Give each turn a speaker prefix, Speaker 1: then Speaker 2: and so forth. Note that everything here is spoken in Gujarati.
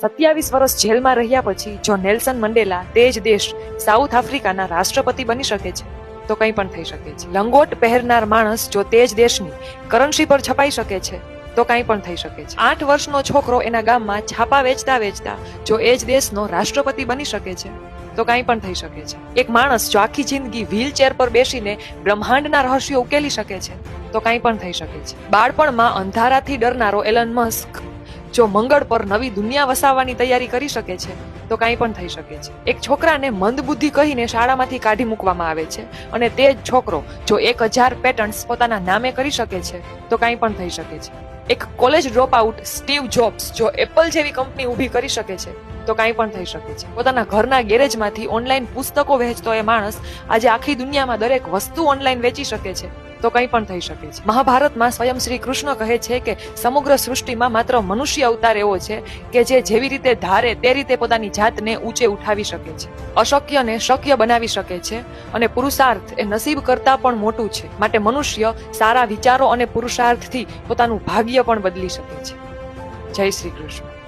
Speaker 1: 27 વર્ષ જેલમાં રહ્યા પછી જો નેલ્સન મંડેલા તે જ દેશ સાઉથ આફ્રિકાના રાષ્ટ્રપતિ બની શકે છે તો કંઈ પણ થઈ શકે છે. લંગોટ પહેરનાર માણસ જો તે જ દેશની કરન્સી પર છપાઈ શકે છે તો કંઈ પણ થઈ શકે છે. 8 વર્ષનો છોકરો એના ગામમાં છાપા વેચતા વેચતા જો એ જ દેશનો રાષ્ટ્રપતિ બની શકે છે તો કંઈ પણ થઈ શકે છે. એક માણસ જો આખી જિંદગી વ્હીલચેર પર બેસીને બ્રહ્માંડના રહસ્યો ઉકેલી શકે છે તો કંઈ પણ થઈ શકે છે. બાળપણમાં અંધારાથી ડરનારો એલન મસ્ક જો મંગળ પર નવી દુનિયા વસાવવાની તૈયારી કરી શકે છે તો કંઈ પણ થઈ શકે છે. એક છોકરાને મંદબુદ્ધિ કહીને શાળામાંથી કાઢી મૂકવામાં આવે છે અને તે જ છોકરો જો 1000 પેટન્ટ્સ પોતાના નામે કરી શકે છે તો કંઈ પણ થઈ શકે છે. એક college drop out Steve jobs જો એપલ જેવી કંપની ઊભી કરી શકે છે તો કંઈ પણ થઈ શકે છે. પોતાના ઘરના ગેરેજમાંથી ઓનલાઈન પુસ્તકો વહેંચતો એ માણસ આજે આખી દુનિયામાં દરેક વસ્તુ ઓનલાઈન વેચી શકે છે તો કંઈ પણ થઈ શકે છે. મહાભારતમાં સ્વયં શ્રી કૃષ્ણ કહે છે કે સમગ્ર સૃષ્ટિમાં માત્ર મનુષ્ય અવતાર એવો છે કે જે જેવી રીતે ધારે તે રીતે પોતાની જાતને ઊંચે ઉઠાવી શકે છે, અશક્યને શક્ય બનાવી શકે છે અને પુરુષાર્થ એ નસીબ કરતા પણ મોટું છે. માટે મનુષ્ય સારા વિચારો અને પુરુષાર્થથી પોતાનું ભાગ્ય પણ બદલી શકે છે. જય શ્રી કૃષ્ણ.